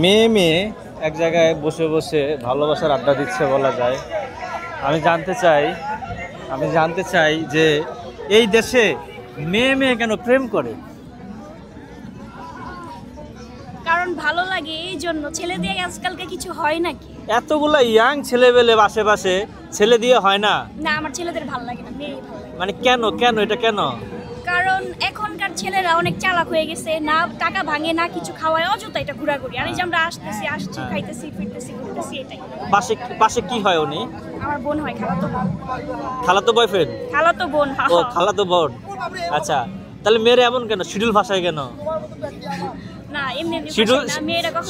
মেয়ে এক জায়গায় বসে বসে ভালোবাসার আড্ডা দিচ্ছে বলা যায়। আমি জানতে চাই যে এই দেশে মেয়ে কেন প্রেম করে? কারণ ভালো লাগে এই জন্য। ছেলে দিয়ে আজকালকে কিছু হয় নাকি? এতগুলো ইয়াং ছেলেবেলে আশেপাশে, ছেলে দিয়ে হয় না? না, আমার ছেলেদের ভালো লাগে না, মেয়েই ভালো লাগে। মানে কেন এটা কেন? কারণ এখনকার ছেলেরা অনেক চালাক হয়ে গেছে, না টাকা ভাঙে না কিছু খাওয়ায়, অযথা এটা ঘোরাঘুরি। আর এই যে আমরা আসছি খাইতেছি ফিরতেছি ঘুরতেছি, এটাই। পাশে কি হয় উনি? আমার বোন হয়, খালাতো বোন। খালাতো বয়ফ্রেন্ড? খালাতো বোন। ও খালাতো বোন, আচ্ছা। তাহলে মেয়েরা এমন কেন, শিডিউল ভাষায় কেন? না, এমনি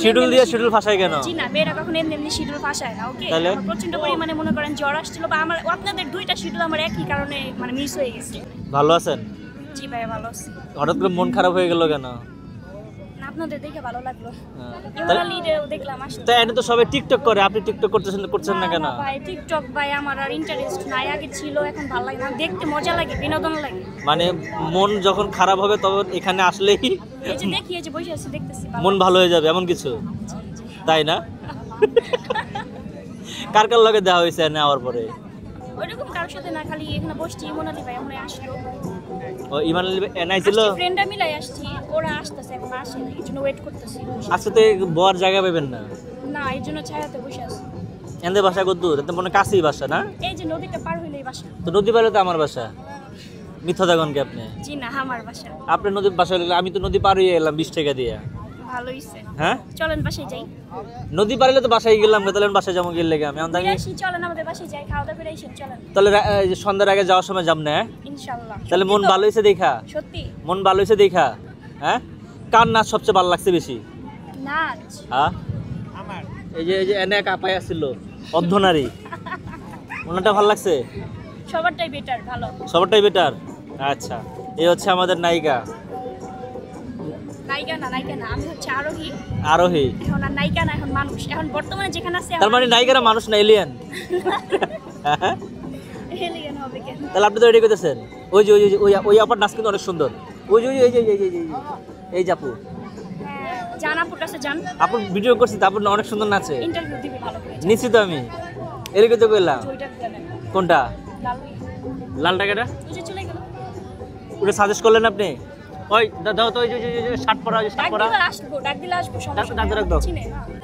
শিডিউল দিয়ে শিডিউল ভাষায় কেন? জি না, মেয়েরা কখনো এমনি শিডিউল ভাষায় না। ওকে, প্রচন্ড পরিমাণে মনে করেন জ্বর আসছিল, বা আমার আপনাদের দুইটা শিডিউল আমার একই কারণে মানে মিস হয়ে গেছে। ভালো আছেন? জি ভাই, ভালো আছি। হঠাৎ করে মন খারাপ হয়ে গেল কেন? আপনাদের দেখে ভালো লাগলো। দেখলাম আসলে। তাই এটা তো সবাই টিকটক করে, আপনি টিকটক করছেন না কেন? ভাই টিকটক ভাই আমার আর ইন্টারেস্ট নাই, আগে ছিল, এখন ভালো লাগে না। দেখতে মজা লাগে, বিনোদন লাগে। মানে মন যখন খারাপ হবে তখন এখানে আসলেই এই যে দেখি, এই যে বসে আছি দেখতেছি, মন ভালো হয়ে যাবে এমন কিছু, তাই না? কার লগে দেওয়া হয়েছে নেওয়ার পরে? ওইরকম কারোর সাথে না, খালি এখানে বসছি। ইমনালি ভাই এখন আসলো। ও ইমানালি এনআই ছিল, ফ্রেন্ডরা মিলাই আসছি, ওরা আসতেছে, এখন আসে না, এই জন্য ওয়েট করতেছি। আজকে তো বর জায়গা পাবেন না? না, এই জন্য ছায়াতে বসে আছি। এনদের বাসা কত দূর? এটা মনে কাছেই বাসা না? এই যে নদীটা পার হইলেই বাসা। তো নদী পারে তো আমার বাসা। মিথ্যা দেখুন কি আপনি? জি না, আমার বাসা। আপনি নদীর বাসা হলে আমি তো নদী পার হয়ে এলাম 20 টাকা দিয়ে। ভালো হইছে। হ্যাঁ, চলেন বাসায় যাই। নদী পারলে তো বাসায় গেলাম, তাহলে বাসায় যাবো গেলে আমি চলেন আমাদের বাসায় যাই, খাওয়া দাওয়া করে এসে চলেন। তাহলে সন্ধ্যার আগে যাওয়ার সময় যাব না? ইনশাআল্লাহ। তাহলে মন ভালো হয়েছে দেখা? সত্যি মন ভালো হয়েছে দেখা? হ্যাঁ, কার নাচ সবচেয়ে ভালো লাগছে বেশি? নাচ? হ্যাঁ, আমার এই যে এনে এক আপাই আসছিল অর্ধনারী, ওনাটা ভালো লাগছে? সবারটাই বেটার, ভালো। সবারটাই বেটার, আচ্ছা। এই হচ্ছে আমাদের নায়িকা। নায়িকা না, আমি হচ্ছে আরোহী। এখন আর নায়িকা না, এখন মানুষ। এখন বর্তমানে যেখানে আছে। তার মানে নায়িকারা মানুষ না, এলিয়েন? এলিয়েন হবে কেন? তাহলে আপনি তো রেডি করতেছেন। ওই আপার নাচ কিন্তু অনেক সুন্দর। এই জাপু জান, আপুর কাছে যান। আপু ভিডিও করছি, তারপর অনেক সুন্দর নাচে। ইন্টারভিউ দিবি ভালো করে। নিশ্চিত আমি এরকম তো কইলাম। কোনটা? লালটা কেটা? ওই যে চলে গেল। ওটা সাজেস্ট করলেন আপনি? ওই দাও তো, ওই যে শার্ট পরা, শার্ট পরা। ডাক দিলে আসবো,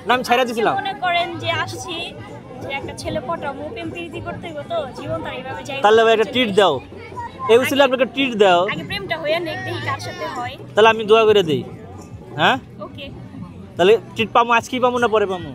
না আমি ছাইরা দিছিলাম। মনে করেন যে আসছি, যে একটা ছেলে পটাবো, প্রেম প্রীতি করতে হইব, তো জীবন তার এইভাবে যাই। তাহলে একটা ট্রিট দাও, এই উচিলে আপনাকে ট্রিট দাও। আগে প্রেমটা হইয়া নেক, দেখি কার সাথে হয়। তাহলে আমি দোয়া করে দিই। হ্যাঁ, ওকে। তাহলে ট্রিট পাবো, আজকেই পাবো না পরে পাবো?